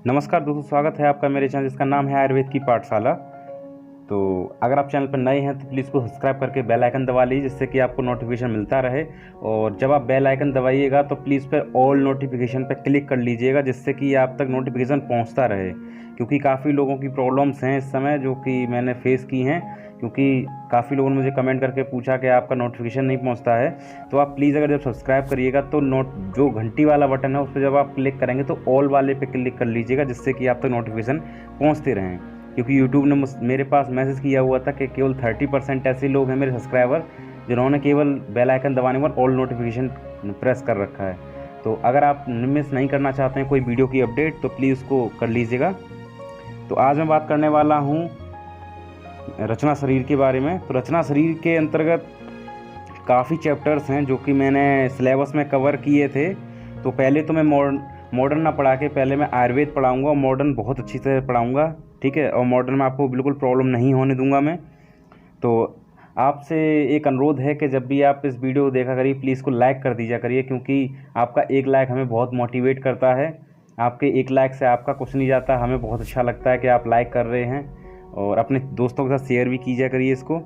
नमस्कार दोस्तों, स्वागत है आपका मेरे चैनल जिसका नाम है आयुर्वेद की पाठशाला। तो अगर आप चैनल पर नए हैं तो प्लीज़ को सब्सक्राइब करके बेल आइकन दबा लीजिए, जिससे कि आपको नोटिफिकेशन मिलता रहे। और जब आप बेल आइकन दबाइएगा तो प्लीज़ पे ऑल नोटिफिकेशन पे क्लिक कर लीजिएगा, जिससे कि आप तक नोटिफिकेशन पहुंचता रहे। क्योंकि काफ़ी लोगों की प्रॉब्लम्स हैं इस समय जो कि मैंने फेस की हैं, क्योंकि काफ़ी लोगों ने मुझे कमेंट करके पूछा कि आपका नोटिफिकेशन नहीं पहुंचता है। तो आप प्लीज़ अगर जब सब्सक्राइब करिएगा तो जो घंटी वाला बटन है उस पर जब आप क्लिक करेंगे तो ऑल वाले पे क्लिक कर लीजिएगा, जिससे कि आप तक नोटिफिकेशन पहुंचते रहें। क्योंकि यूट्यूब ने मेरे पास मैसेज किया हुआ था कि केवल 30% ऐसे लोग हैं मेरे सब्सक्राइबर जिन्होंने केवल बेल आइकन दबाने पर ऑल नोटिफिकेशन प्रेस कर रखा है। तो अगर आप मिस नहीं करना चाहते हैं कोई वीडियो की अपडेट तो प्लीज़ उसको कर लीजिएगा। तो आज मैं बात करने वाला हूँ रचना शरीर के बारे में। तो रचना शरीर के अंतर्गत काफ़ी चैप्टर्स हैं जो कि मैंने सिलेबस में कवर किए थे। तो पहले तो मैं मॉडर्न ना पढ़ा के पहले मैं आयुर्वेद पढ़ाऊँगा, और मॉडर्न बहुत अच्छी तरह पढ़ाऊँगा, ठीक है। और मॉडर्न में आपको बिल्कुल प्रॉब्लम नहीं होने दूंगा मैं। तो आपसे एक अनुरोध है कि जब भी आप इस वीडियो को देखा करिए प्लीज़ को लाइक कर दीजिए करिए, क्योंकि आपका एक लाइक हमें बहुत मोटिवेट करता है। आपके एक लाइक से आपका कुछ नहीं जाता, हमें बहुत अच्छा लगता है कि आप लाइक कर रहे हैं। और अपने दोस्तों के साथ शेयर भी कीजिए करिए इसको,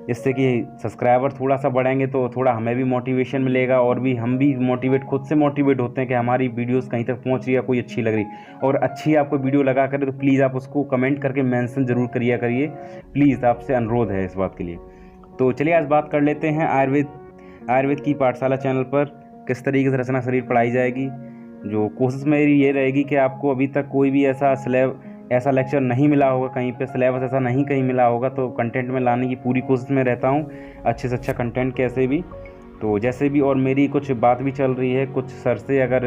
जिससे कि सब्सक्राइबर थोड़ा सा बढ़ेंगे तो थोड़ा हमें भी मोटिवेशन मिलेगा, और भी हम भी मोटिवेट खुद से मोटिवेट होते हैं कि हमारी वीडियोस कहीं तक पहुंच रही है, कोई अच्छी लग रही। और अच्छी आपको वीडियो लगा करे तो प्लीज़ आप उसको कमेंट करके मेंशन ज़रूर करिए करिए, प्लीज़ आपसे अनुरोध है इस बात के लिए। तो चलिए आज बात कर लेते हैं आयुर्वेद की पाठशाला चैनल पर किस तरीके से रचना शरीर पढ़ाई जाएगी। जो कोशिश मेरी ये रहेगी कि आपको अभी तक कोई भी ऐसा लेक्चर नहीं मिला होगा, कहीं पे सिलेबस ऐसा नहीं कहीं मिला होगा, तो कंटेंट में लाने की पूरी कोशिश में रहता हूँ, अच्छे से अच्छा कंटेंट कैसे भी। तो जैसे भी, और मेरी कुछ बात भी चल रही है, कुछ सर से अगर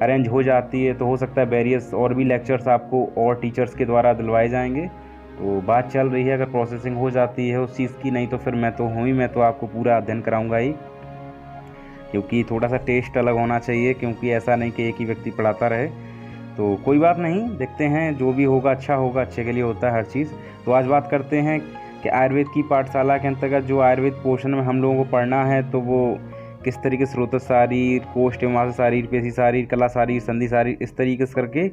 अरेंज हो जाती है तो हो सकता है वेरियस और भी लेक्चर्स आपको और टीचर्स के द्वारा दिलवाए जाएंगे। तो बात चल रही है, अगर प्रोसेसिंग हो जाती है उस चीज़ की, नहीं तो फिर मैं तो आपको पूरा अध्ययन कराऊँगा ही, क्योंकि थोड़ा सा टेस्ट अलग होना चाहिए, क्योंकि ऐसा नहीं कि एक ही व्यक्ति पढ़ाता रहे। तो कोई बात नहीं, देखते हैं जो भी होगा अच्छा होगा, अच्छे के लिए होता है हर चीज़। तो आज बात करते हैं कि आयुर्वेद की पाठशाला के अंतर्गत जो आयुर्वेद पोर्शन में हम लोगों को पढ़ना है, तो वो किस तरीके से स्रोत शारीर, कोष्ठ एवं शारीर, पेशी शारीर, कला शारीर, संधि शारीर, इस तरीके से करके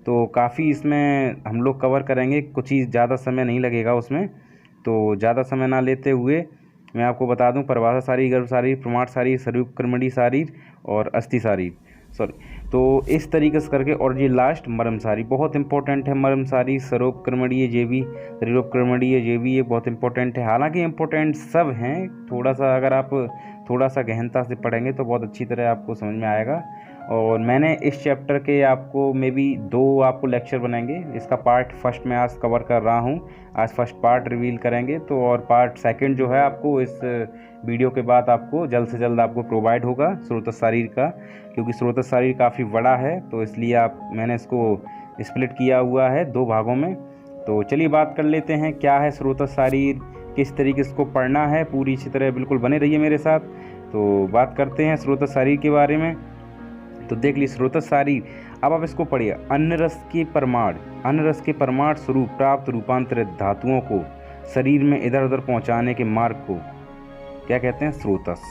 तो काफ़ी इसमें हम लोग कवर करेंगे। कुछ ही ज़्यादा समय नहीं लगेगा उसमें, तो ज़्यादा समय ना लेते हुए मैं आपको बता दूं परिभाषा शारीर, गर्भ शारीर, प्रमाण शारीर, सर्वोपक्रमणीय शारीर और अस्थि शारीर, सॉरी। तो इस तरीके से करके, और ये लास्ट मर्म शारीर बहुत इंपॉर्टेंट है। मर्म शारीर, सर्वोपक्रमणीय, ये भी शरीरोपक्रमणीय, ये भी ये बहुत इंपॉर्टेंट है। हालांकि इंपॉर्टेंट सब हैं, थोड़ा सा अगर आप थोड़ा सा गहनता से पढ़ेंगे तो बहुत अच्छी तरह आपको समझ में आएगा। और मैंने इस चैप्टर के आपको मे बी 2 आपको लेक्चर बनाएंगे। इसका पार्ट फर्स्ट मैं आज कवर कर रहा हूँ, आज फर्स्ट पार्ट रिवील करेंगे, तो और पार्ट सेकंड जो है आपको इस वीडियो के बाद आपको जल्द से जल्द आपको प्रोवाइड होगा स्रोत शारीर का, क्योंकि स्रोत शारीर काफ़ी बड़ा है, तो इसलिए मैंने इसको स्प्लिट किया हुआ है 2 भागों में। तो चलिए बात कर लेते हैं क्या है स्रोत शारीर, किस तरीके से इसको पढ़ना है, पूरी अच्छी तरह बिल्कुल बने रहिए मेरे साथ। तो बात करते हैं स्रोत शारीर के बारे में। तो देख लीजिए स्रोत शारीर, अब आप इसको पढ़िए। अन्न रस के परमाण स्वरूप प्राप्त रूपांतरित धातुओं को शरीर में इधर उधर पहुंचाने के मार्ग को क्या कहते हैं? स्रोतस।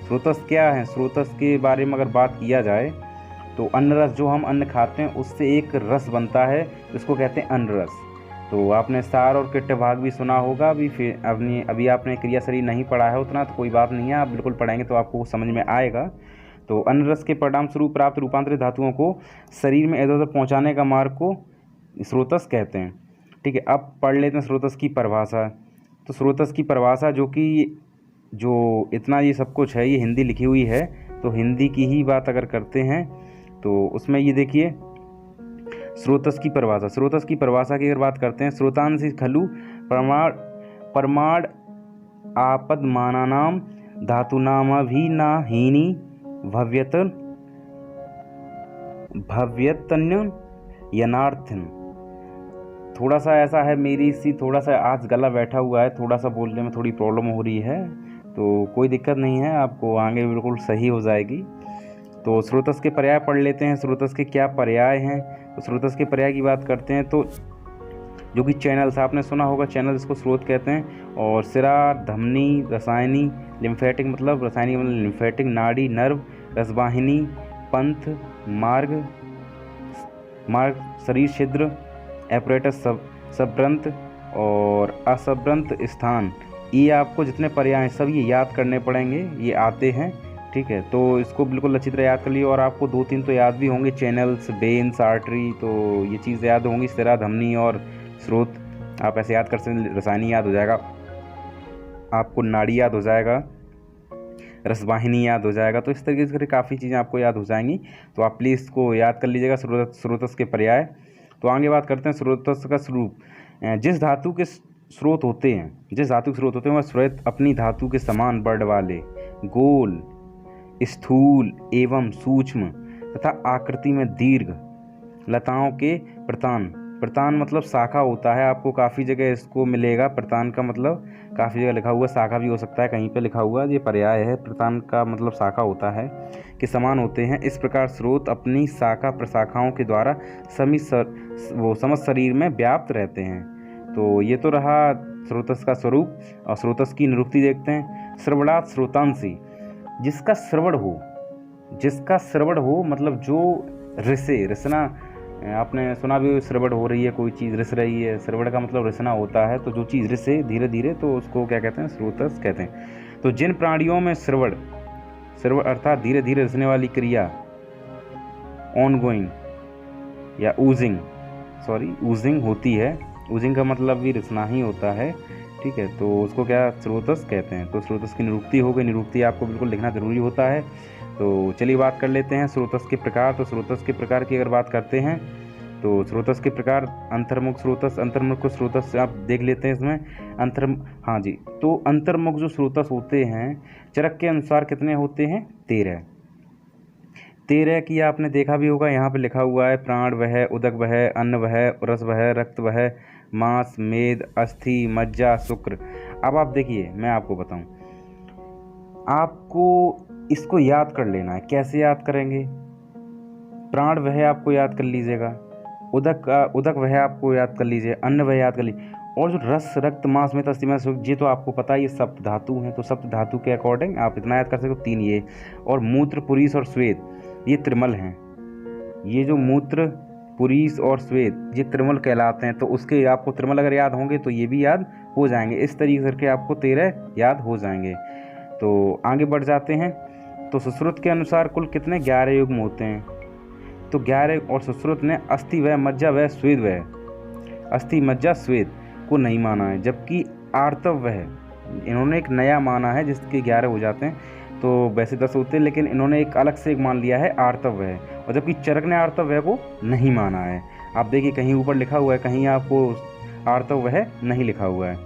स्रोतस क्या है? स्रोतस के बारे में अगर बात किया जाए तो अन्न रस, जो हम अन्न खाते हैं उससे एक रस बनता है, इसको कहते हैं अन्न रस। तो आपने सार और किट्ट भाग भी सुना होगा, अभी आपने क्रिया शरीर नहीं पढ़ा है उतना, तो कोई बात नहीं है, आप बिल्कुल पढ़ेंगे तो आपको समझ में आएगा। तो अन्न रस के परिणाम स्वरूप प्राप्त रूपांतरित धातुओं को शरीर में इधर उधर पहुँचाने का मार्ग को स्रोतस कहते हैं, ठीक है। अब पढ़ लेते हैं स्रोतस की परिभाषा। तो स्रोतस की परिभाषा, जो इतना ये सब कुछ है, ये हिंदी लिखी हुई है, तो हिंदी की ही बात अगर करते हैं तो उसमें ये देखिए स्रोतस की परिभाषा की अगर बात करते हैं, स्रोतांसि खलु परमाण आपदमानानां धातूनामभिनाहीनि भव्यतन्य यनार्थन। थोड़ा सा ऐसा है, थोड़ा सा आज गला बैठा हुआ है, थोड़ा सा बोलने में थोड़ी प्रॉब्लम हो रही है, तो कोई दिक्कत नहीं है, आपको आगे बिल्कुल सही हो जाएगी। तो स्रोतस के पर्याय पढ़ लेते हैं, स्रोतस के क्या पर्याय हैं। तो स्रोतस के पर्याय की बात करते हैं तो जो कि चैनल्स, आपने सुना होगा चैनल इसको स्रोत कहते हैं। और सिरा, धमनी, रसायनी, लिम्फेटिक मतलब रसायनिक मतलब लिम्फेटिक, नाड़ी, नर्व, रसवाहिनी, पंथ, मार्ग, मार्ग, शरीर छिद्र, एपरेटस, सबग्रंथ और असबग्रंथ स्थान। ये आपको जितने पर्याय हैं सब ये याद करने पड़ेंगे, ये आते हैं, ठीक है। तो इसको बिल्कुल अच्छी तरह याद कर लिए। और आपको 2-3 तो याद भी होंगे, चैनल्स, वेन्स, आर्टरी, तो ये चीज़ याद होंगी। सिरा, धमनी और स्रोत आप ऐसे याद कर सकते। रसायनी याद हो जाएगा आपको, नाड़ी याद हो जाएगा, रसवाहिनी याद हो जाएगा। तो इस तरीके से काफ़ी चीज़ें आपको याद हो जाएंगी। तो आप प्लीज़ इसको याद कर लीजिएगा, स्रोतस के पर्याय। तो आगे बात करते हैं स्रोतस का स्वरूप। जिस धातु के स्रोत होते हैं वह स्रोत अपनी धातु के समान बड़ वाले, गोल, स्थूल एवं सूक्ष्म तथा आकृति में दीर्घ लताओं के प्रतान मतलब शाखा होता है। आपको काफ़ी जगह इसको मिलेगा। प्रतान का मतलब काफ़ी जगह लिखा हुआ, शाखा भी हो सकता है कहीं पे लिखा हुआ, ये पर्याय है। प्रतान का मतलब शाखा होता है कि समान होते हैं। इस प्रकार स्रोत अपनी शाखा प्रशाखाओं के द्वारा समस्त शरीर में व्याप्त रहते हैं। तो ये तो रहा स्रोतस का स्वरूप। और स्रोतस की निरुक्ति देखते हैं। श्रवणात् श्रोतांसी, जिसका श्रवण हो मतलब जो रसना, आपने सुना भी श्रवण हो रही है, कोई चीज़ रिस रही है, श्रवण का मतलब रसना होता है। तो जो चीज़ रिसे धीरे धीरे, तो उसको क्या कहते हैं, स्रोतस कहते हैं। तो जिन प्राणियों में श्रवण अर्थात धीरे धीरे रिसने वाली क्रिया ऑनगोइंग या ऊजिंग होती है, ऊजिंग का मतलब भी रिसना ही होता है, ठीक है। तो उसको क्या स्रोतस कहते हैं। तो स्रोतस की निरुक्ति हो गई। निरुक्ति आपको बिल्कुल लिखना ज़रूरी होता है। तो चलिए बात कर लेते हैं स्रोतस के प्रकार। तो स्रोतस के प्रकार की अगर बात करते हैं तो स्रोतस के प्रकार, अंतर्मुख स्रोतस आप देख लेते हैं इसमें। हाँ जी, तो अंतर्मुख जो स्रोतस होते हैं चरक के अनुसार कितने होते हैं, 13 की आपने देखा भी होगा, यहाँ पे लिखा हुआ है। प्राण वह, उदक वह, अन्न वह, रस वह, रक्त वह, मांस, मेद, अस्थि, मज्जा, शुक्र। अब आप देखिए, मैं आपको बताऊं, आपको इसको याद कर लेना है। कैसे याद करेंगे, प्राण वह आपको याद कर लीजिएगा, उदक वह आपको याद कर लीजिए, अन्न वह याद कर लीजिए, और जो रस, रक्त, मांस, मेद, अस्थि, मज्जा, शुक्र, ये तो आपको पता है, ये सप्त धातु हैं। तो सप्त धातु के अकॉर्डिंग आप इतना याद कर सकते हो, 3 ये। और मूत्र, पुरीस और श्वेत ये त्रिमल हैं। ये जो मूत्र, पुरीस और श्वेत ये त्रिमल कहलाते हैं। तो उसके आपको त्रिमल अगर याद होंगे तो ये भी याद हो जाएंगे। इस तरीके करके आपको 13 याद हो जाएंगे। तो आगे बढ़ जाते हैं। तो सुश्रुत के अनुसार कुल कितने 11 युग्म होते हैं। तो 11, और सुश्रुत ने अस्थि व मज्जा व स्वेद अस्थि, मज्जा, स्वेद को नहीं माना है, जबकि आर्तव वह इन्होंने एक नया माना है जिसके 11 हो जाते हैं। तो वैसे 10 होते हैं, लेकिन इन्होंने एक अलग से एक मान लिया है आर्तव वह, और जबकि चरक ने आर्तव वह को नहीं माना है। आप देखिए कहीं ऊपर लिखा हुआ है, कहीं आपको आर्तव वह नहीं लिखा हुआ है।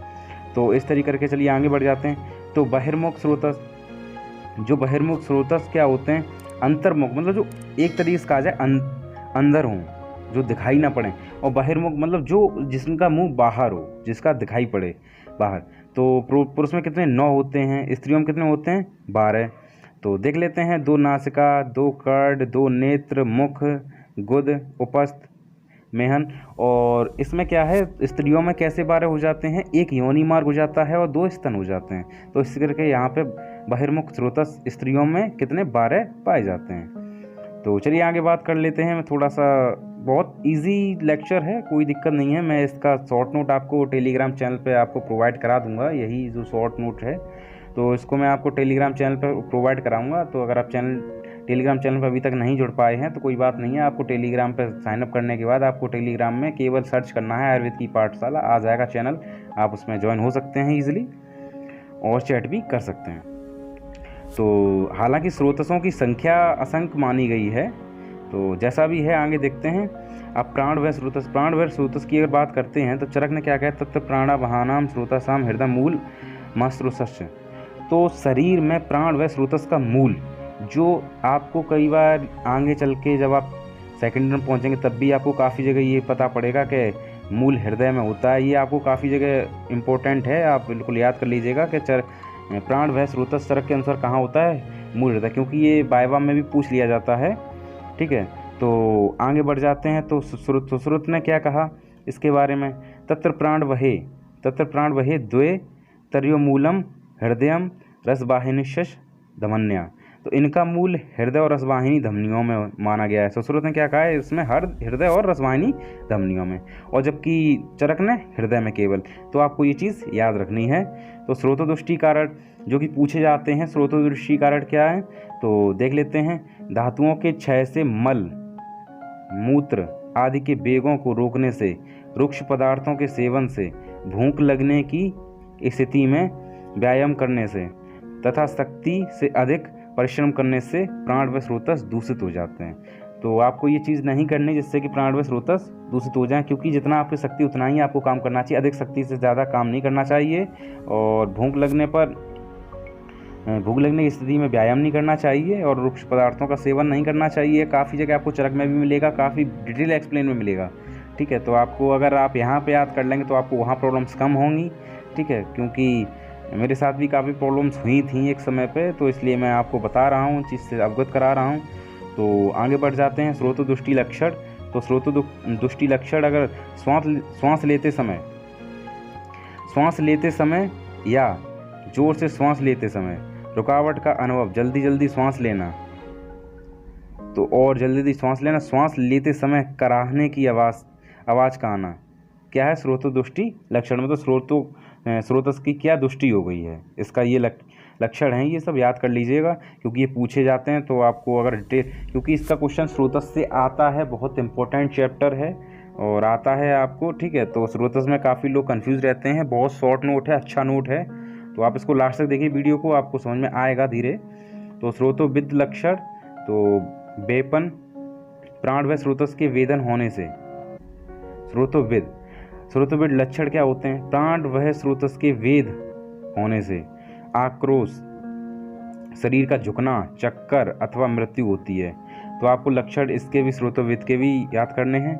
तो इस तरीके करके चलिए आगे बढ़ जाते हैं। तो बहिर्मुख स्रोतस, जो बहिर्मुख स्रोतस क्या होते हैं, अंतर्मुख मतलब जो एक तरीके से कहा जाए अंदर हों, जो दिखाई ना पड़े। और बहिर्मुख मतलब जो जिसका मुंह बाहर हो, जिसका दिखाई पड़े बाहर। तो पुरुष में कितने 9 होते हैं, स्त्रियों में कितने होते हैं 12। तो देख लेते हैं। 2 नासिका, 2 कर्ण, 2 नेत्र, मुख, गुद, उपस्थ, मेहन। और इसमें क्या है, स्त्रियों में कैसे 12 हो जाते हैं, 1 योनि मार्ग हो जाता है और 2 स्तन हो जाते हैं। तो इस करके यहाँ पे बहिर्मुख स्रोतस स्त्रियों में कितने 12 पाए जाते हैं। तो चलिए आगे बात कर लेते हैं। मैं थोड़ा सा, बहुत इजी लेक्चर है, कोई दिक्कत नहीं है। मैं इसका शॉर्ट नोट आपको टेलीग्राम चैनल पे आपको प्रोवाइड करा दूंगा। यही जो शॉर्ट नोट है तो इसको मैं आपको टेलीग्राम चैनल पर प्रोवाइड कराऊंगा। तो अगर आप टेलीग्राम चैनल पर अभी तक नहीं जुड़ पाए हैं तो कोई बात नहीं है, आपको टेलीग्राम पर साइनअप करने के बाद आपको टेलीग्राम में केवल सर्च करना है आयुर्वेद की पाठशाला, आ जाएगा चैनल। आप उसमें ज्वाइन हो सकते हैं ईजिली और चैट भी कर सकते हैं। तो हालांकि स्रोतसों की संख्या असंख्य मानी गई है, तो जैसा भी है आगे देखते हैं। अब प्राण व स्रोतस की अगर बात करते हैं तो चरक ने क्या कहा, तत्व प्राणा वहानाम स्रोतसाम हृदय मूल मास्त्रोसस्य। तो शरीर में प्राण व स्रोतस का मूल, जो आपको कई बार आगे चल के जब आप सेकेंड में पहुँचेंगे तब भी आपको काफ़ी जगह ये पता पड़ेगा कि मूल हृदय में होता है। ये आपको काफ़ी जगह इम्पोर्टेंट है, आप बिल्कुल याद कर लीजिएगा कि प्राण व स्रोतस चरक के अनुसार कहाँ होता है, मूल हृदय, क्योंकि ये वाइवा में भी पूछ लिया जाता है, ठीक है। तो आगे बढ़ जाते हैं। तो सुश्रुत ने क्या कहा इसके बारे में, तत्र प्राण वहे द्वे तर्योमूलम हृदयम रसवाहिनीशश धमन्या। तो इनका मूल हृदय और रसवाहिनी धमनियों में माना गया है। सुश्रुत ने क्या कहा है, इसमें हृदय और रसवाहिनी धमनियों में, और जबकि चरक ने हृदय में केवल। तो आपको ये चीज़ याद रखनी है। तो स्रोतोदृष्टि कारक जो कि पूछे जाते हैं, स्रोतोदृष्टि कारक क्या है तो देख लेते हैं। धातुओं के क्षय से, मल मूत्र आदि के वेगों को रोकने से, रुक्ष पदार्थों के सेवन से, भूख लगने की स्थिति में व्यायाम करने से तथा शक्ति से अधिक परिश्रम करने से प्राण व स्रोतस दूषित हो जाते हैं। तो आपको ये चीज़ नहीं करनी जिससे कि प्राण व स्रोतस दूषित हो जाएं, क्योंकि जितना आपकी शक्ति उतना ही आपको काम करना चाहिए, अधिक शक्ति से ज़्यादा काम नहीं करना चाहिए। और भूख लगने की स्थिति में व्यायाम नहीं करना चाहिए, और रुक्ष पदार्थों का सेवन नहीं करना चाहिए। काफ़ी जगह आपको चरक में भी मिलेगा, काफ़ी डिटेल एक्सप्लेन में मिलेगा, ठीक है। तो आपको अगर आप यहाँ पे याद कर लेंगे तो आपको वहाँ प्रॉब्लम्स कम होंगी, ठीक है, क्योंकि मेरे साथ भी काफ़ी प्रॉब्लम्स हुई थी एक समय पे, तो इसलिए मैं आपको बता रहा हूँ, चीज़ से अवगत करा रहा हूँ। तो आगे बढ़ जाते हैं। स्रोतोदृष्टि लक्षण। तो स्रोतोदृष्टि लक्षण, अगर श्वास लेते समय या जोर से श्वास लेते समय रुकावट का अनुभव, जल्दी जल्दी श्वास लेना, तो और जल्दी श्वास लेना, श्वास लेते समय कराहने की आवाज़ का आना, क्या है स्रोतोदृष्टि लक्षण में। तो स्रोतस की क्या दृष्टि हो गई है, इसका ये लक्षण है। ये सब याद कर लीजिएगा क्योंकि ये पूछे जाते हैं। तो आपको अगर डिटेल, क्योंकि इसका क्वेश्चन स्रोतस से आता है, बहुत इंपॉर्टेंट चैप्टर है और आता है आपको, ठीक है। तो स्रोतस में काफ़ी लोग कंफ्यूज रहते हैं, बहुत शॉर्ट नोट है, अच्छा नोट है, तो आप इसको लास्ट तक देखिए वीडियो को, आपको समझ में आएगा धीरे। तो स्रोतोविद लक्षण, तो बेपन, प्राण व स्रोतस के वेदन होने से। स्रोतोविद लक्षण क्या होते हैं, प्राण व स्रोतस के वेद होने से आक्रोश, शरीर का झुकना, चक्कर अथवा मृत्यु होती है। तो आपको लक्षण इसके भी, स्रोतोविद के भी याद करने हैं।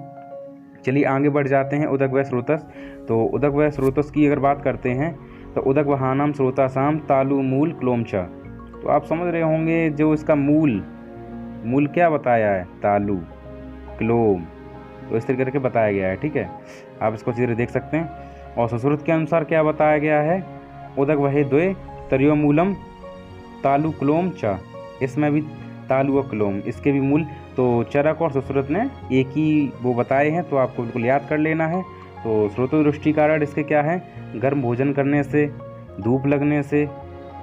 चलिए आगे बढ़ जाते हैं। उदक व स्रोतस। तो उदक व स्रोतस की अगर बात करते हैं तो उदक वहानाम स्रोतासाम तालु मूल क्लोम च। तो आप समझ रहे होंगे जो इसका मूल क्या बताया है, तालु क्लोम, तो इस तरीके करके बताया गया है, ठीक है। आप इसको सीधे देख सकते हैं। और सुश्रुत के अनुसार क्या बताया गया है, उदक वहे द्वे तरियो मूलम तालु क्लोम च। इसमें भी तालु और क्लोम, इसके भी मूल। तो चरक और सुश्रुत ने एक ही वो बताए हैं, तो आपको बिल्कुल याद कर लेना है। तो स्रोतोदृष्टि कारण इसके क्या है, गर्म भोजन करने से, धूप लगने से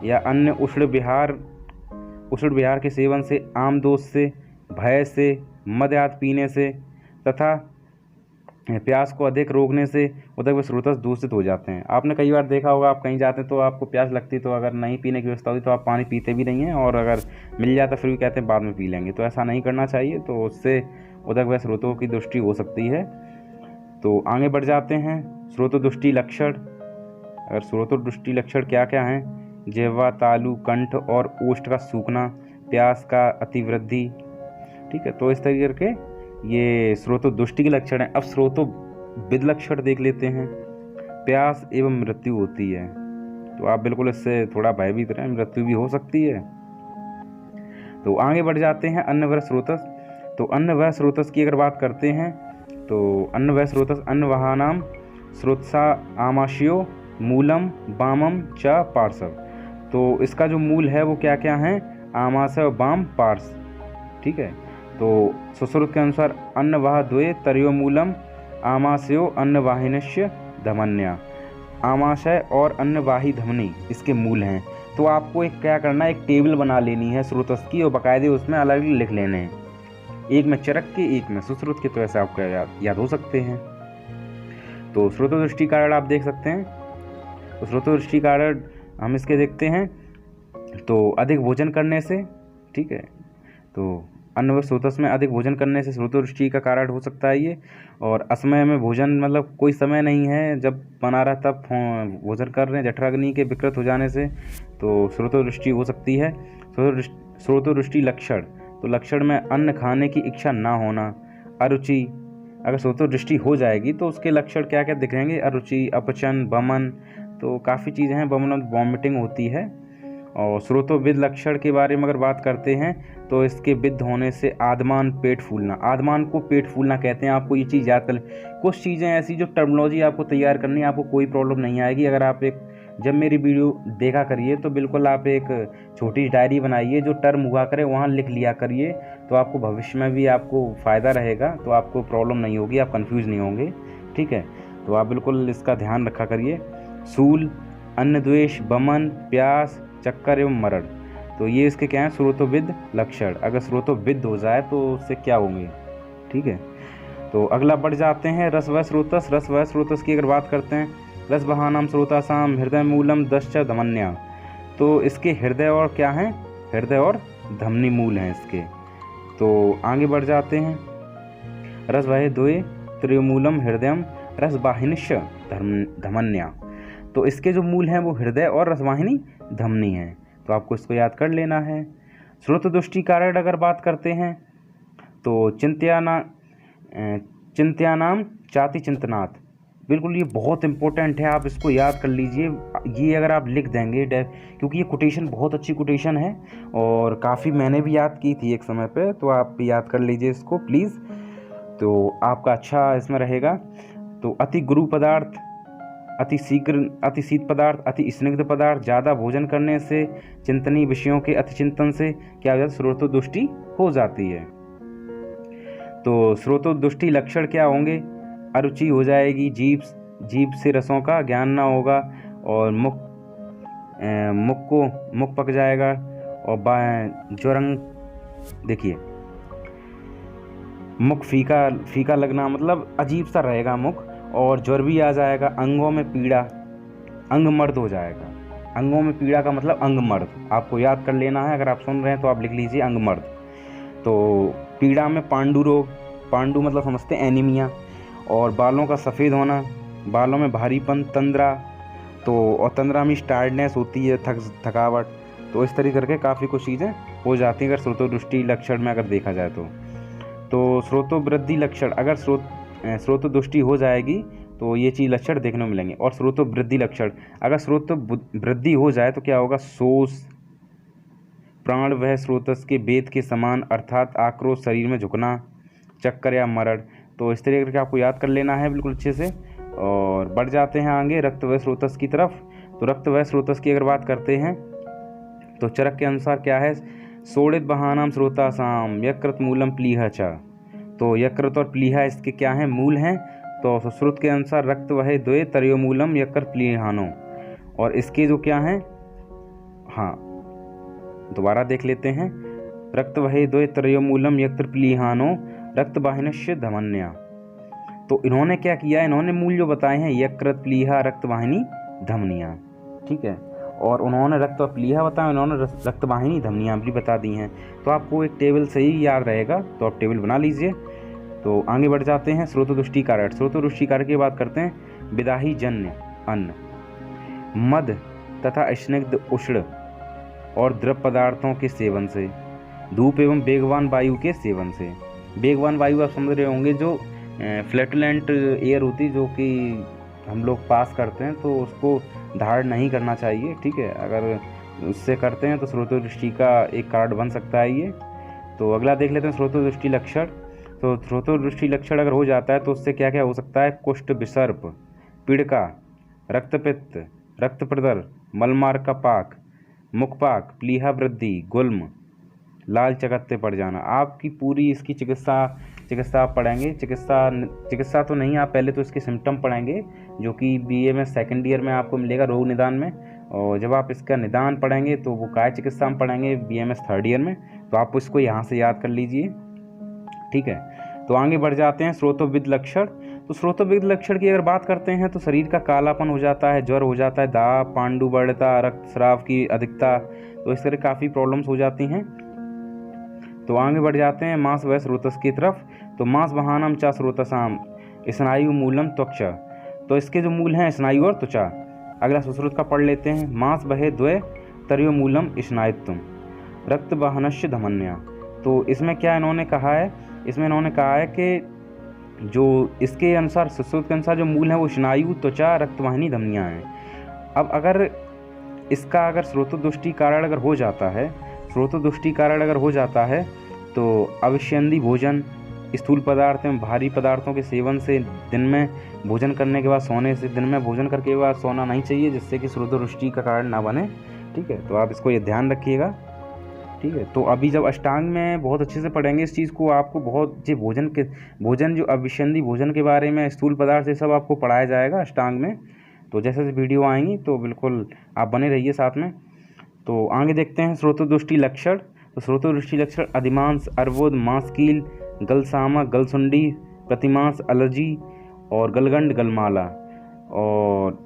या अन्य उष्ण विहार के सेवन से, आमदोष से, भय से, मद आदि पीने से तथा प्यास को अधिक रोकने से उदक व स्रोतस दूषित हो जाते हैं। आपने कई बार देखा होगा, आप कहीं जाते हैं तो आपको प्यास लगती, तो अगर नहीं पीने की व्यवस्था होती तो आप पानी पीते भी नहीं हैं, और अगर मिल जाता फिर भी कहते हैं बाद में पी लेंगे। तो ऐसा नहीं करना चाहिए, तो उससे उदक व स्रोतों की दृष्टि हो सकती है। तो आगे बढ़ जाते हैं। स्रोतोदृष्टि लक्षण। अगर स्रोतोदृष्टि लक्षण क्या क्या हैं, जिह्वा, तालु, कंठ और ओष्ठ का सूखना, प्यास का अतिवृद्धि, ठीक है। तो इस तरीके के ये स्रोतोदृष्टि के लक्षण है। अब स्रोतोविद लक्षण देख लेते हैं। प्यास एवं मृत्यु होती है, तो आप बिल्कुल इससे थोड़ा भयभीत रहें, मृत्यु भी हो सकती है। तो आगे बढ़ जाते हैं। अन्न व स्रोतस। तो अन्न व स्रोतस की अगर बात करते हैं तो अन्न व स्रोतस, अन्न वहानाम स्रोतसा आमाशयो मूलम वामम च पार्श्व। तो इसका जो मूल है वो क्या क्या है, आमाशय, वाम, पार्श्व, ठीक है। तो सुश्रुत के अनुसार अन्न वाह द्वे तरियो मूलम आमाशयो अन्न वाहिनस्य धमन्या। आमाशय और अन्नवाही धमनी इसके मूल हैं। तो आपको एक क्या करना है, एक टेबल बना लेनी है स्रोतस की, और बाकायदे उसमें अलग अलग लिख लेने हैं, एक में चरक के, एक में सुश्रुत के, तो ऐसे आपको याद हो सकते हैं। तो स्रोतोदृष्टि कारण आप देख सकते हैं। तो स्रोतोदृष्टि कारण हम इसके देखते हैं, तो अधिक भोजन करने से, ठीक है। तो अन्न व स्रोतस में अधिक भोजन करने से स्रोतोदृष्टि का कारण हो सकता है ये। और असमय में भोजन, मतलब कोई समय नहीं है जब बना रहा तब भोजन कर रहे हैं, जठराग्नि के विकृत हो जाने से, तो स्रोतोदृष्टि हो सकती है। स्रोतोदृष्टि लक्षण। तो लक्षण में अन्न खाने की इच्छा ना होना, अरुचि। अगर स्रोतोदृष्टि हो जाएगी तो उसके लक्षण क्या क्या दिखेंगे, अरुचि, अपचन, वमन, तो काफ़ी चीज़ें हैं, वमन, वॉमिटिंग होती है। और स्रोतोविद लक्षण के बारे में अगर बात करते हैं तो इसके विद्ध होने से आदमान, पेट फूलना। आदमान को पेट फूलना कहते हैं, आपको ये चीज़ याद कर लें। कुछ चीज़ें ऐसी जो टर्मिनोलॉजी आपको तैयार करनी है, आपको कोई प्रॉब्लम नहीं आएगी। अगर आप एक जब मेरी वीडियो देखा करिए तो बिल्कुल आप एक छोटी डायरी बनाइए, जो टर्म हुआ करे वहाँ लिख लिया करिए, तो आपको भविष्य में भी आपको फ़ायदा रहेगा, तो आपको प्रॉब्लम नहीं होगी, आप कंफ्यूज नहीं होंगे। ठीक है, तो आप बिल्कुल इसका ध्यान रखा करिए। सूल, अन्न द्वेष, बमन, प्यास, चक्कर एवं मरण, तो ये इसके क्या हैं, स्रोतोविद लक्षण। अगर स्रोतोविद हो जाए तो उससे क्या होंगे। ठीक है, तो अगला बढ़ जाते हैं रस व स्रोतस। रस व स्रोतस की अगर बात करते हैं, रस बहानाम स्रोतासाम हृदय मूलम दश्च धमन्या, तो इसके हृदय और क्या हैं, हृदय और धमनी मूल हैं इसके। तो आगे बढ़ जाते हैं, रस वह द्वे त्रिमूलम हृदयम रस वाहिनीश धमन्या, तो इसके जो मूल हैं वो हृदय और रसवाहिनी धमनी हैं, तो आपको इसको याद कर लेना है। स्रोत दृष्टि कारण अगर बात करते हैं तो चिंत्यानाम चाति चिंतनात्, बिल्कुल ये बहुत इंपॉर्टेंट है, आप इसको याद कर लीजिए। ये अगर आप लिख देंगे, क्योंकि ये कोटेशन बहुत अच्छी कोटेशन है और काफ़ी मैंने भी याद की थी एक समय पे, तो आप भी याद कर लीजिए इसको प्लीज़, तो आपका अच्छा इसमें रहेगा। तो अति गुरु पदार्थ, अति शीघ्र, अति शीत पदार्थ, अति स्निग्ध पदार्थ, ज़्यादा भोजन करने से, चिंतनीय विषयों के अति चिंतन से क्या हो जाता है, स्रोतोदुष्टि हो जाती है। तो स्रोतोदुष्टि लक्षण क्या होंगे, अरुचि हो जाएगी, जीभ से रसों का ज्ञान ना होगा, और मुख पक जाएगा, और ज्वरंग, देखिए मुख फीका लगना, मतलब अजीब सा रहेगा मुख, और ज्वर भी आ जाएगा। अंगों में पीड़ा, अंग मर्द हो जाएगा। अंगों में पीड़ा का मतलब अंग मर्द, आपको याद कर लेना है, अगर आप सुन रहे हैं तो आप लिख लीजिए अंग मर्द। तो पीड़ा में पांडु रोग, पांडु मतलब समझते हैं एनीमिया, और बालों का सफ़ेद होना, बालों में भारीपन, तंद्रा, तो और तंद्रा में टायर्डनेस होती है, थकावट, तो इस तरीके करके काफ़ी कुछ चीज़ें हो जाती हैं अगर स्रोतोदृष्टि लक्षण में अगर देखा जाए तो स्रोतोवृद्धि लक्षण, अगर स्रोतोदृष्टि हो जाएगी तो ये चीज़ लक्षण देखने को मिलेंगे। और स्रोतोवृद्धि लक्षण, अगर स्रोतोवृद्धि हो जाए तो क्या होगा, शोष, प्राण वह स्रोतस के वेद के समान अर्थात आक्रोश, शरीर में झुकना, चक्कर या मरण, तो इस तरीके करके आपको याद कर लेना है बिल्कुल अच्छे से। और बढ़ जाते हैं आगे रक्त व स्रोतस की तरफ। तो रक्त व स्रोतस की अगर बात करते हैं तो चरक के अनुसार क्या है, सोड़ित बहानाम स्रोतासाम यकृत मूलम प्लीहा च, तो यकृत और प्लीहा इसके क्या हैं, मूल हैं। तो सुश्रुत के अनुसार रक्त वह द्वे तर्यो मूलम यकृत प्लीहानो, और इसके जो क्या हैं, हाँ दोबारा देख लेते हैं, रक्त वह द्वे तर्यो मूलम यकृत प्लीहानो रक्त वाहिनीश्च धमन्या, तो इन्होंने क्या किया, इन्होंने मूल जो बताए हैं यकृत, प्लीहा, रक्त वाहिनी, धमनियाँ। ठीक है, और उन्होंने रक्त और प्लीहा बताया, उन्होंने रक्त वाहिनी, धमनियाँ भी बता दी हैं। तो आपको एक टेबल से ही याद रहेगा, तो आप टेबल बना लीजिए। तो आगे बढ़ जाते हैं स्रोतोदृष्टि कारक। स्रोतोदृष्टि कारक की बात करते हैं, विदाही जन्य अन्न, मद तथा स्निग्ध उष्ण और द्रव पदार्थों के सेवन से, धूप एवं वेगवान वायु के सेवन से। वेगवान वायु आप समझ रहे होंगे, जो फ्लैटुलेंट एयर होती जो कि हम लोग पास करते हैं, तो उसको धारण नहीं करना चाहिए। ठीक है, अगर उससे करते हैं तो स्रोतोदृष्टि का एक कार्ड बन सकता है ये। तो अगला देख लेते हैं स्रोतोदृष्टि लक्षण। तो स्रोतोदृष्टि लक्षण अगर हो जाता है तो उससे क्या क्या हो सकता है, कुष्ठ, विसर्प, पिड़का, रक्तपित्त, रक्त प्रदर, मलमार्ग का पाक, मुखपाक, प्लीहा वृद्धि, गुल्म, लाल चकत्ते पड़ जाना। आपकी पूरी इसकी चिकित्सा आप पढ़ेंगे, चिकित्सा तो नहीं, आप पहले तो इसके सिम्टम पढ़ेंगे जो कि बीए में सेकंड ईयर में आपको मिलेगा रोग निदान में, और जब आप इसका निदान पढ़ेंगे तो वो काय चिकित्सा में पढ़ेंगे बीएमएस थर्ड ईयर में, तो आप उसको यहाँ से याद कर लीजिए। ठीक है, तो आगे बढ़ जाते हैं स्रोतोविद लक्षण। तो स्रोतोविद लक्षण की अगर बात करते हैं तो शरीर का कालापन हो जाता है, ज्वर हो जाता है, दाह, पांडु बढ़ता, रक्तस्राव की अधिकता, तो इस तरह काफ़ी प्रॉब्लम्स हो जाती हैं। तो आगे बढ़ जाते हैं मांस व स्रोतस की तरफ। तो मांस बहानम चा स्रोतसाम स्नायु मूलम त्वचा, तो इसके जो मूल हैं स्नायु और त्वचा। अगला सुश्रुत का पढ़ लेते हैं, मांस बहे द्वय तर्यो मूलम स्नायुत्वम रक्त वाहनस्य धमन्या। तो इसमें क्या इन्होंने कहा है, इसमें इन्होंने कहा है कि जो इसके अनुसार सुश्रुत के अनुसार जो मूल है वो स्नायु, त्वचा, रक्तवाहिनी, धमनियाँ हैं। अब अगर इसका अगर स्रोतोदृष्टि कारण अगर हो जाता है, स्रोतोदृष्टि कारण अगर हो जाता है तो अविष्यंदी भोजन स्थूल पदार्थ एवं भारी पदार्थों के सेवन से दिन में भोजन करने के बाद सोने से, दिन में भोजन करके बाद सोना नहीं चाहिए, जिससे कि श्रोतदृष्टि का कारण ना बने। ठीक है, तो आप इसको ये ध्यान रखिएगा। ठीक है, तो अभी जब अष्टांग में बहुत अच्छे से पढ़ेंगे इस चीज़ को, आपको बहुत जो भोजन जो अभिसंधि भोजन के बारे में, स्थूल पदार्थ, ये सब आपको पढ़ाया जाएगा अष्टांग में। तो जैसे जैसे वीडियो आएंगी तो बिल्कुल आप बने रहिए साथ में। तो आगे देखते हैं श्रोतदृष्टि लक्षण। तो श्रोतदृष्टि लक्षण अधिमांस, अर्बुद, मांसकील, गलसामा, गलसुंडी, प्रतिमांस, एलर्जी और गलगंड, गलमाला। और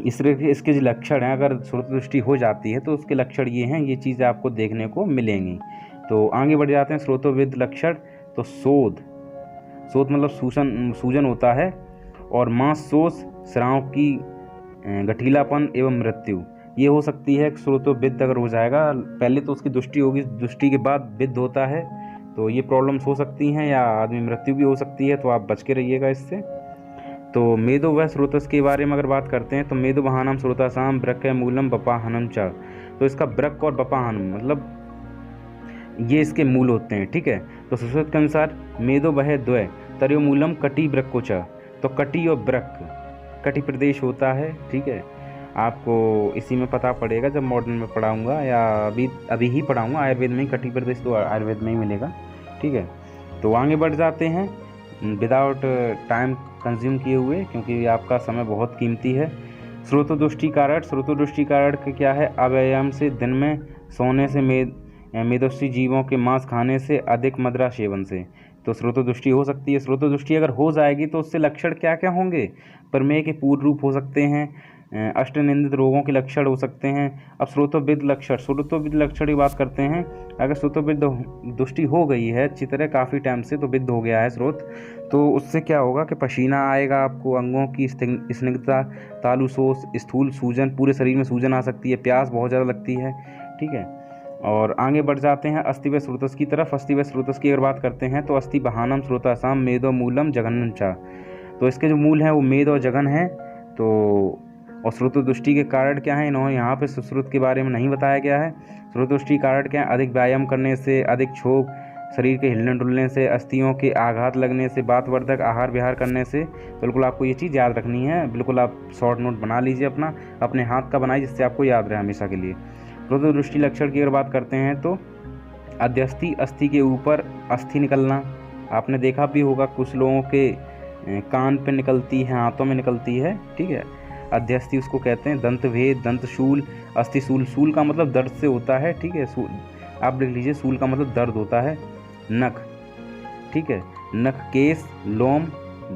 इस तरह के इसके जो लक्षण हैं, अगर श्रोतदृष्टि हो जाती है तो उसके लक्षण ये हैं, ये चीज़ें आपको देखने को मिलेंगी। तो आगे बढ़ जाते हैं श्रोतोविद लक्षण। तो शोध मतलब सूजन होता है, और मांसशोष, स्राव की गठीलापन एवं मृत्यु, ये हो सकती है। श्रोतोविद अगर हो जाएगा, पहले तो उसकी दृष्टि होगी, दृष्टि के बाद विद होता है, तो ये प्रॉब्लम्स हो सकती हैं, या आदमी मृत्यु भी हो सकती है, तो आप बच के रहिएगा इससे। तो मेदो व स्रोतस के बारे में अगर बात करते हैं तो मेदो बहानम स्रोतासाम ब्रक मूलम बपाहनम च। तो इसका ब्रक और बपाहनम मतलब ये इसके मूल होते हैं। ठीक है, तो सुश्रुत के अनुसार मेदो वह द्वय तर्यो मूलम कटी ब्रक्को च। तो कटी और ब्रक, कटी प्रदेश होता है। ठीक है, आपको इसी में पता पड़ेगा जब मॉडर्न में पढ़ाऊँगा, या अभी ही पढ़ाऊँगा। आयुर्वेद में ही कटी प्रदेश तो आयुर्वेद में ही मिलेगा। ठीक है, तो आगे बढ़ जाते हैं विदाउट टाइम कंज्यूम किए हुए, क्योंकि आपका समय बहुत कीमती है। श्रोतदृष्टि कारक क्या है? अव्यायाम से, दिन में सोने से, मेदोष्टी जीवों के मांस खाने से, अधिक मदिरा सेवन से तो श्रोतदृष्टि हो सकती है। श्रोतदृष्टि अगर हो जाएगी तो उससे लक्षण क्या क्या होंगे? प्रमेय के पूर्ण रूप हो सकते हैं, अष्टनिंदित रोगों के लक्षण हो सकते हैं। अब श्रोतोविद लक्षण की बात करते हैं। अगर श्रोतोविद दृष्टि हो गई है अच्छी तरह काफ़ी टाइम से, तो विद हो गया है स्रोत, तो उससे क्या होगा कि पसीना आएगा आपको, अंगों की स्निग्धता, तालु शोष, स्थूल सूजन, पूरे शरीर में सूजन आ सकती है, प्यास बहुत ज़्यादा लगती है। ठीक है, और आगे बढ़ जाते हैं अस्थि व स्रोतस की तरफ। अस्थि व स्रोतस की अगर बात करते हैं तो अस्थि बहानम स्रोतासाम मेदो मूलम जघन्नम चा। तो इसके जो मूल हैं वो मेद और जघन हैं। तो और श्रोतदृष्टि के कारण क्या है, इन्होंने यहाँ पे सुश्रुत के बारे में नहीं बताया गया है। श्रोतदृष्टि कारण क्या है? अधिक व्यायाम करने से, अधिक क्षोभ, शरीर के हिलने डुलने से, अस्थियों के आघात लगने से, वातवर्धक आहार विहार करने से। बिल्कुल आपको ये चीज़ याद रखनी है, बिल्कुल आप शॉर्ट नोट बना लीजिए अपने हाथ का बनाइए, जिससे आपको याद रहे हमेशा के लिए। श्रोतदृष्टि लक्षण की अगर बात करते हैं तो अध्यस्थि, अस्थि के ऊपर अस्थि निकलना, आपने देखा भी होगा कुछ लोगों के कान पे निकलती है, हाथों में निकलती है। ठीक है, अध्यस्थि उसको कहते हैं। दंत भेद, दंतशूल, अस्थिशूल, शूल का मतलब दर्द से होता है। ठीक है, आप लिख लीजिए, शूल का मतलब दर्द होता है। नख, ठीक है, नख, केस, लोम,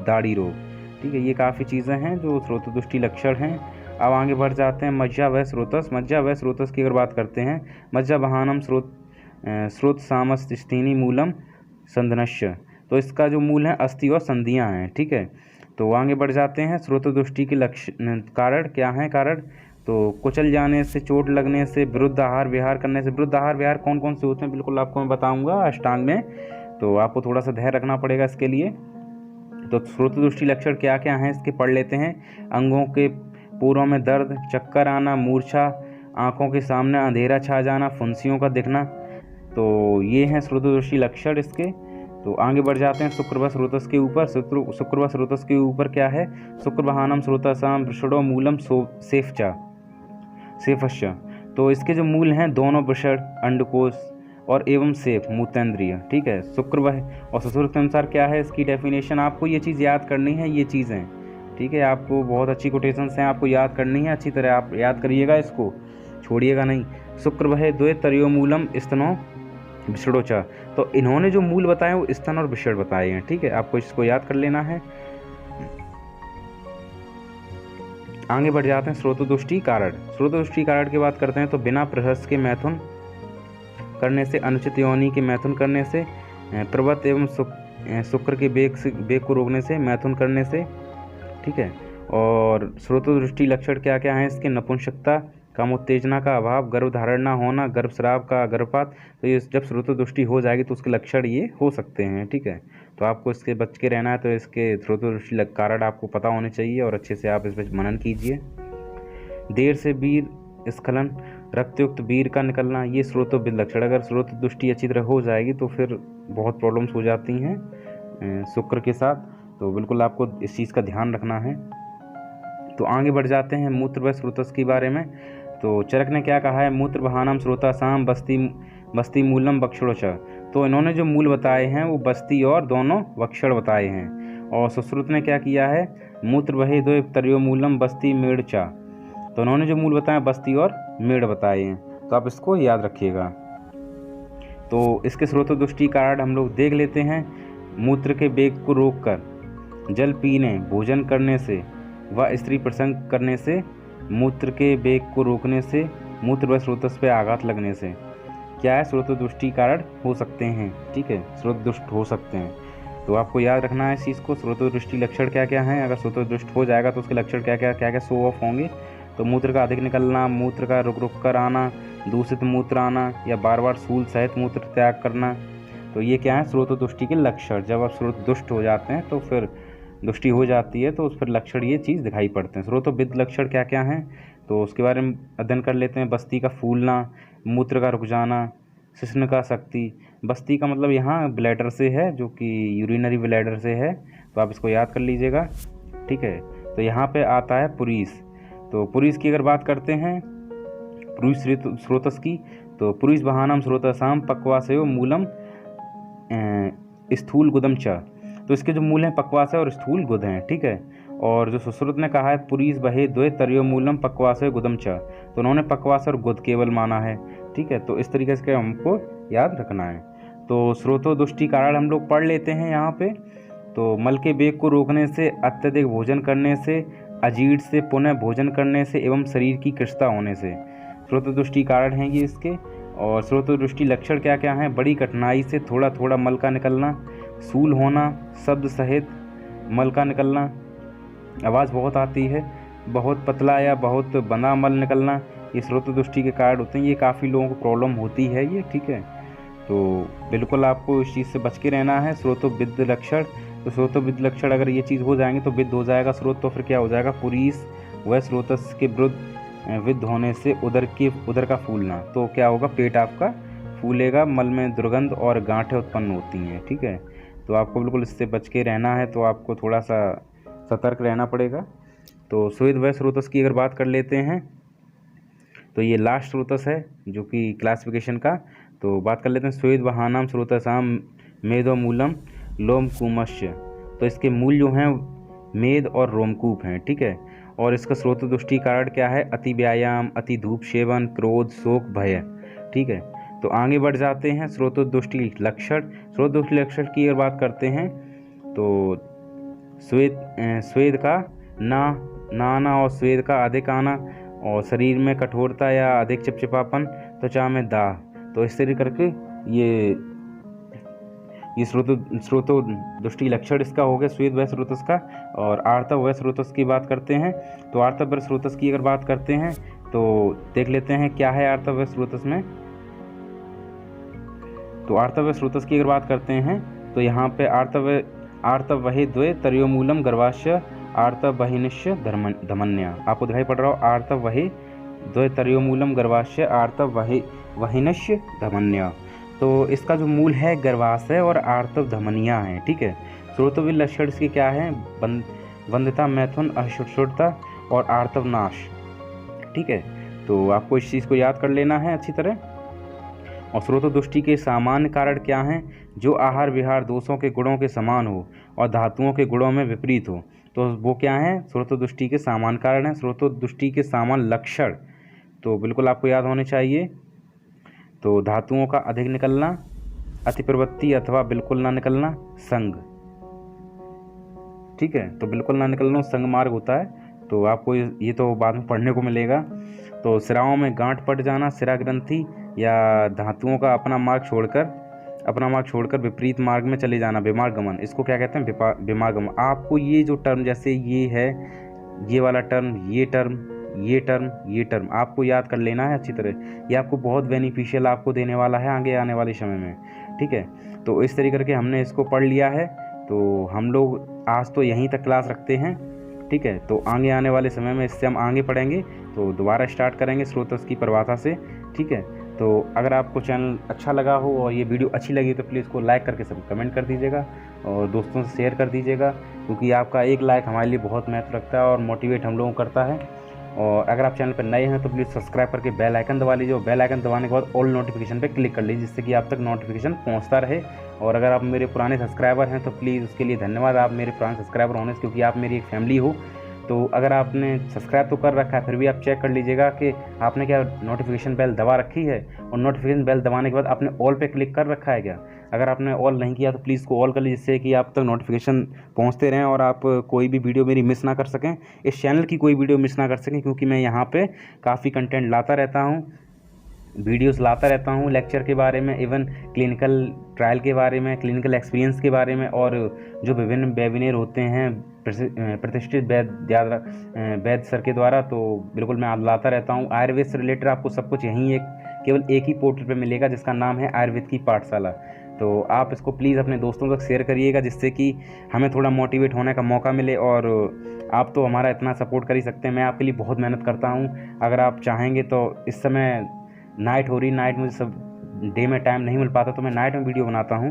दाढ़ी रोग। ठीक है, ये काफ़ी चीज़ें हैं जो श्रोतदृष्टि लक्षण हैं। अब आगे बढ़ जाते हैं मज्जा व स्रोतस की अगर बात करते हैं। मज्जा बहानम स्रोत सामस्तिनी मूलम संधनश्य। तो इसका जो मूल है अस्थि और संधियाँ हैं। ठीक है, तो आगे बढ़ जाते हैं श्रोतदृष्टि के कारण क्या हैं? कारण तो कुचल जाने से, चोट लगने से, विरुद्ध आहार विहार करने से। विरुद्ध आहार विहार कौन कौन से होते हैं बिल्कुल आपको मैं बताऊंगा अष्टांग में, तो आपको थोड़ा सा धैर्य रखना पड़ेगा इसके लिए। तो श्रोतदृष्टि लक्षण क्या क्या हैं इसके पढ़ लेते हैं। अंगों के पूरों में दर्द, चक्कर आना, मूर्छा, आँखों के सामने अंधेरा छा जाना, फुंसियों का दिखना। तो ये हैं श्रोतदृष्टि लक्षण इसके। तो आगे बढ़ जाते हैं शुक्र व स्रोतस के ऊपर। शुक्र व स्रोतस के ऊपर क्या है? शुक्र बहानम स्रोतासाम वृषणो मूलम सेफश्च। तो इसके जो मूल हैं दोनों वृषण, अंडकोश और एवं सेफ, मूत्रेंद्रिय। ठीक है, शुक्र व और सुश्रुत के अनुसार क्या है इसकी डेफिनेशन, आपको ये चीज़ याद करनी है, ये चीज़ें। ठीक है, आपको बहुत अच्छी कोटेशंस हैं, आपको याद करनी है अच्छी तरह, आप याद करिएगा, इसको छोड़िएगा नहीं। शुक्र वह द्वे तर्यो मूलम स्तनो विषणोचा। तो इन्होंने जो मूल बताए वो स्तन और विषण बताए हैं। ठीक है, आपको इसको याद कर लेना है। आगे बढ़ जाते हैं श्रोतदृष्टि कारण। श्रोतदृष्टि कारण की बात करते हैं तो बिना प्रहर्ष के मैथुन करने से, अनुचित योनि के मैथुन करने से, प्रवत एवं शुक्र के बेग को रोकने से, मैथुन करने से। ठीक है, और श्रोतदृष्टि लक्षण क्या क्या हैं इसके? नपुंसकता, काम उत्तेजना का अभाव, गर्भधारण न होना, गर्भस्राव का गर्भपात। तो ये जब श्रोतदृष्टि हो जाएगी तो उसके लक्षण ये हो सकते हैं। ठीक है, तो आपको इसके बच के रहना है, तो इसके श्रोतदृष्टि कारण आपको पता होने चाहिए और अच्छे से आप इस पर मनन कीजिए। देर से वीर स्खलन, रक्तयुक्त वीर का निकलना, ये श्रोतोविद लक्षण। अगर श्रोतदृष्टि अच्छी तरह हो जाएगी तो फिर बहुत प्रॉब्लम्स हो जाती हैं। शुक्र के साथ। तो बिल्कुल आपको इस चीज़ का ध्यान रखना है। तो आगे बढ़ जाते हैं मूत्र व स्रोतस के बारे में। तो चरक ने क्या कहा है, मूत्र बहानाम स्रोतासाम बस्ती मूलम वक्षण च। तो इन्होंने जो मूल बताए हैं वो बस्ती और दोनों वक्षण बताए हैं। और सुश्रुत ने क्या किया है, मूत्र वही दो तरियो मूलम बस्ती मेड़ चा। तो इन्होंने जो मूल बताए बस्ती और मेड़ बताए हैं। तो आप इसको याद रखिएगा। तो इसके स्रोत दृष्टि कारण हम लोग देख लेते हैं। मूत्र के वेग को रोककर जल पीने, भोजन करने से व स्त्री प्रसंग करने से, मूत्र के वेग को रोकने से, मूत्र व स्रोतस पे आघात लगने से क्या है, स्रोत दृष्टि कारण हो सकते हैं। ठीक है, स्रोत दुष्ट हो सकते हैं। तो आपको याद रखना है इस चीज़ को। स्रोत दृष्टि लक्षण क्या क्या हैं, अगर स्रोत दुष्ट हो जाएगा तो उसके लक्षण क्या क्या शो ऑफ होंगे। तो मूत्र का अधिक निकलना, मूत्र का रुक रुक कर आना, दूषित मूत्र आना या बार बार सूल सहित मूत्र त्याग करना। तो ये क्या है, स्रोत दुष्टि के लक्षण। जब आप स्रोत दुष्ट हो जाते हैं तो फिर दृष्टि हो जाती है तो उस पर लक्षण ये चीज़ दिखाई पड़ते हैं। स्रोत विद लक्षण क्या क्या हैं, तो उसके बारे में अध्ययन कर लेते हैं। बस्ती का फूलना, मूत्र का रुक जाना, शिश्न का शक्ति। बस्ती का मतलब यहाँ ब्लैडर से है, जो कि यूरिनरी ब्लैडर से है। तो आप इसको याद कर लीजिएगा। ठीक है, तो यहाँ पे आता है पुरीस। तो पुरीस की अगर बात करते हैं, पुरुष स्रोतस की, तो पुरुष बहानम स्रोतसाम पक्वासयो मूलम स्थूल गुदम च। तो इसके जो मूल हैं पक्वास है और स्थूल गुद हैं। ठीक है, और जो सुश्रुत ने कहा है पुरीस बहे द्वय तरियो मूलम पक्वासय गुदम च, तो उन्होंने पक्वास और गुद केवल माना है। ठीक है, तो इस तरीके से हमको याद रखना है। तो स्रोतो दुष्टि कारण हम लोग पढ़ लेते हैं यहाँ पे। तो मल के वेग को रोकने से, अत्यधिक भोजन करने से, अजीर्ण से पुनः भोजन करने से एवं शरीर की कृशता होने से स्रोत दृष्टि कारण हैं ये इसके। और स्रोत दृष्टि लक्षण क्या क्या हैं, बड़ी कठिनाई से थोड़ा थोड़ा मल का निकलना, सूल होना, शब्द सहित मल का निकलना, आवाज़ बहुत आती है, बहुत पतला या बहुत बंधा मल निकलना, ये स्रोत दृष्टि के कारण होते हैं। ये काफ़ी लोगों को प्रॉब्लम होती है ये। ठीक है, तो बिल्कुल आपको इस चीज़ से बच के रहना है। स्रोत विद लक्षण, तो स्रोत विद लक्षण अगर ये चीज़ हो जाएंगे तो विद हो जाएगा स्रोत, तो फिर क्या हो जाएगा, पुरीस व स्रोतस के विरुद्ध होने से उदर का फूलना। तो क्या होगा, पेट आपका फूलेगा, मल में दुर्गंध और गांठें उत्पन्न होती हैं। ठीक है, तो आपको बिल्कुल इससे बच के रहना है। तो आपको थोड़ा सा सतर्क रहना पड़ेगा। तो स्वेद व स्रोतस की अगर बात कर लेते हैं, तो ये लास्ट स्रोतस है जो कि क्लासिफिकेशन का। तो बात कर लेते हैं, स्वेद बहानाम स्रोतसाम मेदो मूलम लोमकूमश्य। तो इसके मूल जो हैं मेद और रोमकूप हैं। ठीक है, और इसका स्रोत दृष्टि कारण क्या है, अति व्यायाम, अति धूप सेवन, क्रोध, शोक, भय। ठीक है, तो आगे बढ़ जाते हैं स्रोत दृष्टि लक्षण। स्रोत दृष्टि लक्षण की अगर बात करते हैं तो स्वेद का ना आना और स्वेद का अधिक आना, और शरीर में कठोरता या अधिक चिपचिपापन, त्वचा में दाह। तो इस तरह करके ये स्रोत दृष्टि लक्षण इसका हो गया, स्वेद व स्रोतस का। और आर्तव व स्रोतस की बात करते हैं, तो आर्तव व स्रोतस की अगर बात करते हैं तो देख लेते हैं क्या है आर्तव व स्रोतस में। तो आर्तव व स्रोतस की अगर बात करते हैं तो यहाँ पे आर्तव वही द्वे तरियो मूलम गर्भाश्य आर्तव वहिनिश्य धमन्या। आपको दिखाई पड़ रहा हो, आर्तव वही द्वे तरियो मूलम गर्भाश्य आर्तव वहिनिश्य धमन्या। तो इसका जो मूल है गर्भाशय और आर्तव धमनिया है। ठीक है, स्रोतविल लक्षण इसके क्या है, वंदिता, मैथुन, अशुद्धता और आर्तव नाश। ठीक है, तो आपको इस चीज़ को याद कर लेना है अच्छी तरह। और स्रोत दृष्टि के सामान्य कारण क्या हैं, जो आहार विहार दोषों के गुणों के समान हो और धातुओं के गुणों में विपरीत हो, तो वो क्या है, स्रोत दृष्टि के सामान्य कारण है। स्रोत दृष्टि के सामान्य लक्षण तो बिल्कुल आपको याद होने चाहिए। तो धातुओं का अधिक निकलना, अति प्रवृत्ति अथवा बिल्कुल ना निकलना, संग। ठीक है, तो बिल्कुल ना निकलना संग मार्ग होता है। तो आपको ये तो बाद में पढ़ने को मिलेगा। तो सिराओं में गांठ पड़ जाना, सिरा ग्रंथि या धातुओं का अपना मार्ग छोड़कर विपरीत मार्ग में चले जाना, विमार्गमन। इसको क्या कहते हैं, विमार्गमन। आपको ये जो टर्म, जैसे ये है, ये वाला टर्म, ये टर्म आपको याद कर लेना है अच्छी तरह। ये आपको बहुत बेनिफिशियल आपको देने वाला है आगे आने वाले समय में। ठीक है, तो इस तरीके करके हमने इसको पढ़ लिया है। तो हम लोग आज तो यहीं तक क्लास रखते हैं। ठीक है, तो आगे आने वाले समय में इससे हम आगे पढ़ेंगे, तो दोबारा स्टार्ट करेंगे स्रोतस की परिभाषा से। ठीक है, तो अगर आपको चैनल अच्छा लगा हो और ये वीडियो अच्छी लगी तो प्लीज़ इसको लाइक करके सब कमेंट कर दीजिएगा और दोस्तों से शेयर कर दीजिएगा, क्योंकि आपका एक लाइक हमारे लिए बहुत महत्व रखता है और मोटिवेट हम लोगों को करता है। और अगर आप चैनल पर नए हैं तो प्लीज़ सब्सक्राइब करके बेल आइकन दबा लीजिए और बेल आइकन दबाने के बाद ऑल नोटिफिकेशन पे क्लिक कर लीजिए, जिससे कि आप तक नोटिफिकेशन पहुंचता रहे। और अगर आप मेरे पुराने सब्सक्राइबर हैं तो प्लीज़ उसके लिए धन्यवाद, आप मेरे पुराने सब्सक्राइबर होने से, क्योंकि आप मेरी एक फैमिली हो। तो अगर आपने सब्सक्राइब तो कर रखा है फिर भी आप चेक कर लीजिएगा कि आपने क्या नोटिफिकेशन बेल दबा रखी है, और नोटिफिकेशन बेल दबाने के बाद आपने ऑल पे क्लिक कर रखा है क्या। अगर आपने ऑल नहीं किया तो प्लीज़ को ऑल कर लीजिए, जिससे कि आप तक नोटिफिकेशन पहुंचते रहें और आप कोई भी वीडियो मेरी मिस ना कर सकें, इस चैनल की कोई वीडियो मिस ना कर सकें, क्योंकि मैं यहाँ पे काफ़ी कंटेंट लाता रहता हूँ, वीडियोस लाता रहता हूँ लेक्चर के बारे में, इवन क्लिनिकल ट्रायल के बारे में, क्लिनिकल एक्सपीरियंस के बारे में, और जो विभिन्न वेबिनार होते हैं प्रतिष्ठित वैद्य सर के द्वारा, तो बिल्कुल मैं लाता रहता हूँ। आयुर्वेद से रिलेटेड आपको सब कुछ यहीं केवल एक ही पोर्टल पे मिलेगा, जिसका नाम है आयुर्वेद की पाठशाला। तो आप इसको प्लीज़ अपने दोस्तों तक शेयर करिएगा, जिससे कि हमें थोड़ा मोटिवेट होने का मौका मिले, और आप तो हमारा इतना सपोर्ट कर ही सकते हैं। मैं आपके लिए बहुत मेहनत करता हूँ। अगर आप चाहेंगे तो इस समय नाइट हो रही, नाइट मुझे सब डे में टाइम नहीं मिल पाता, तो मैं नाइट में वीडियो बनाता हूँ।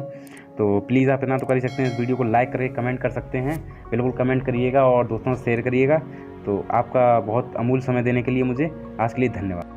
तो प्लीज़ आप इतना तो कर ही सकते हैं, इस वीडियो को लाइक करके कमेंट कर सकते हैं, बिल्कुल कमेंट करिएगा और दोस्तों से शेयर करिएगा। तो आपका बहुत अमूल्य समय देने के लिए मुझे आज के लिए धन्यवाद।